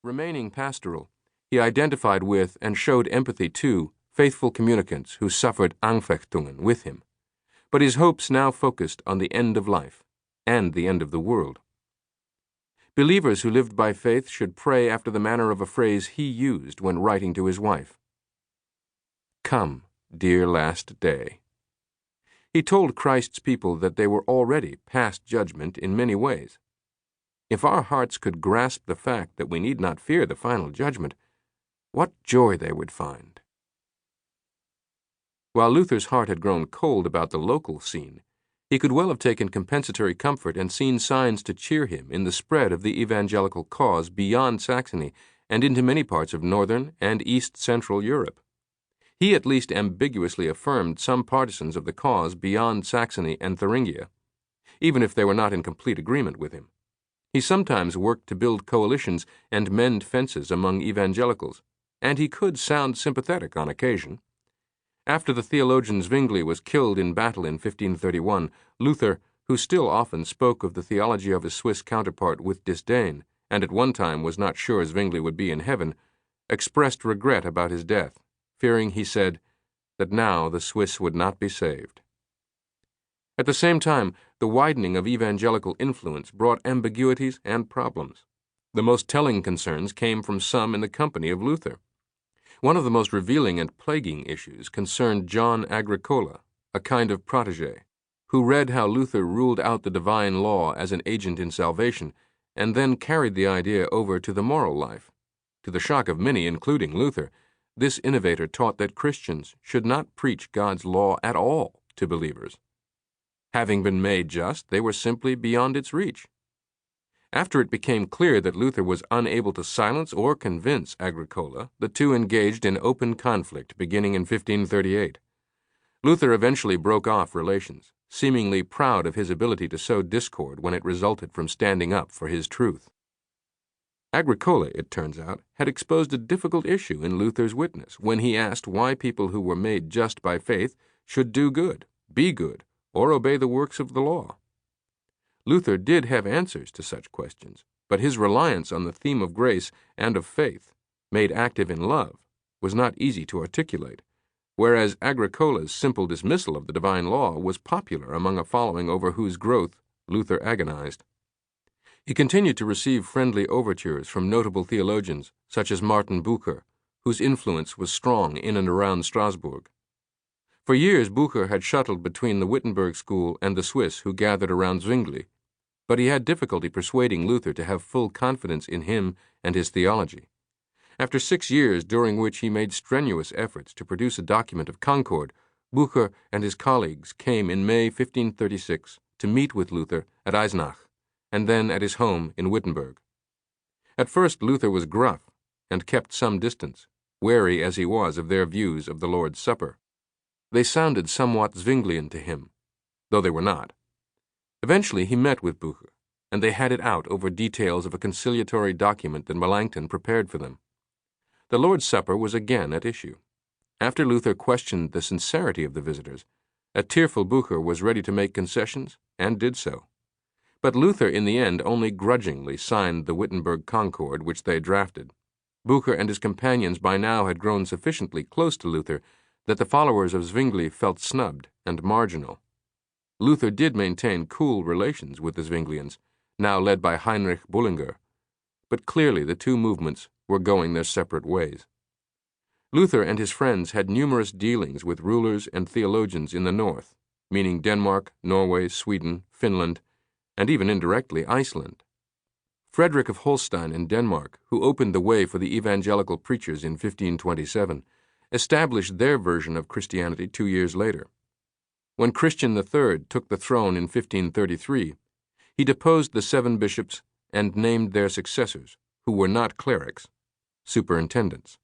Remaining pastoral, he identified with and showed empathy to faithful communicants who suffered Anfechtungen with him, but his hopes now focused on the end of life and the end of the world. Believers who lived by faith should pray after the manner of a phrase he used when writing to his wife. Come, dear last day. He told Christ's people that they were already past judgment in many ways. If our hearts could grasp the fact that we need not fear the final judgment, what joy they would find. While Luther's heart had grown cold about the local scene, he could well have taken compensatory comfort and seen signs to cheer him in the spread of the evangelical cause beyond Saxony and into many parts of northern and east-central Europe. He at least ambiguously affirmed some partisans of the cause beyond Saxony and Thuringia, even if they were not in complete agreement with him. He sometimes worked to build coalitions and mend fences among evangelicals, and he could sound sympathetic on occasion. After the theologian Zwingli was killed in battle in 1531, Luther, who still often spoke of the theology of his Swiss counterpart with disdain, and at one time was not sure Zwingli would be in heaven, expressed regret about his death, fearing, he said, that now the Swiss would not be saved. At the same time, the widening of evangelical influence brought ambiguities and problems. The most telling concerns came from some in the company of Luther. One of the most revealing and plaguing issues concerned John Agricola, a kind of protege, who read how Luther ruled out the divine law as an agent in salvation, and then carried the idea over to the moral life. To the shock of many, including Luther, this innovator taught that Christians should not preach God's law at all to believers. Having been made just, they were simply beyond its reach. After it became clear that Luther was unable to silence or convince Agricola, the two engaged in open conflict beginning in 1538. Luther eventually broke off relations, seemingly proud of his ability to sow discord when it resulted from standing up for his truth. Agricola, it turns out, had exposed a difficult issue in Luther's witness when he asked why people who were made just by faith should do good, be good, or obey the works of the law. Luther did have answers to such questions, but his reliance on the theme of grace and of faith, made active in love, was not easy to articulate, whereas Agricola's simple dismissal of the divine law was popular among a following over whose growth Luther agonized. He continued to receive friendly overtures from notable theologians such as Martin Bucer, whose influence was strong in and around Strasbourg. For years Bucer had shuttled between the Wittenberg school and the Swiss who gathered around Zwingli, but he had difficulty persuading Luther to have full confidence in him and his theology. After 6 years during which he made strenuous efforts to produce a document of concord, Bucer and his colleagues came in May 1536 to meet with Luther at Eisenach, and then at his home in Wittenberg. At first Luther was gruff and kept some distance, wary as he was of their views of the Lord's Supper. They sounded somewhat Zwinglian to him, though they were not. Eventually he met with Bucer, and they had it out over details of a conciliatory document that Melanchthon prepared for them. The Lord's Supper was again at issue. After Luther questioned the sincerity of the visitors, a tearful Bucer was ready to make concessions, and did so. But Luther in the end only grudgingly signed the Wittenberg Concord which they drafted. Bucer and his companions by now had grown sufficiently close to Luther that the followers of Zwingli felt snubbed and marginal. Luther did maintain cool relations with the Zwinglians, now led by Heinrich Bullinger, but clearly the two movements were going their separate ways. Luther and his friends had numerous dealings with rulers and theologians in the north, meaning Denmark, Norway, Sweden, Finland, and even indirectly Iceland. Frederick of Holstein in Denmark, who opened the way for the evangelical preachers in 1527, established their version of Christianity 2 years later. When Christian III took the throne in 1533, he deposed the 7 bishops and named their successors, who were not clerics, superintendents.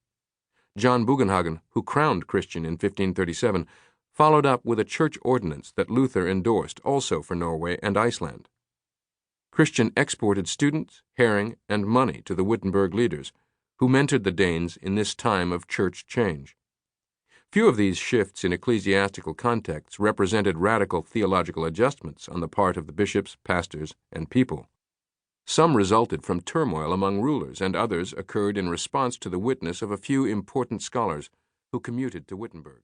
John Bugenhagen, who crowned Christian in 1537, followed up with a church ordinance that Luther endorsed also for Norway and Iceland. Christian exported students, herring, and money to the Wittenberg leaders, who mentored the Danes in this time of church change. Few of these shifts in ecclesiastical contexts represented radical theological adjustments on the part of the bishops, pastors, and people. Some resulted from turmoil among rulers, and others occurred in response to the witness of a few important scholars who commuted to Wittenberg.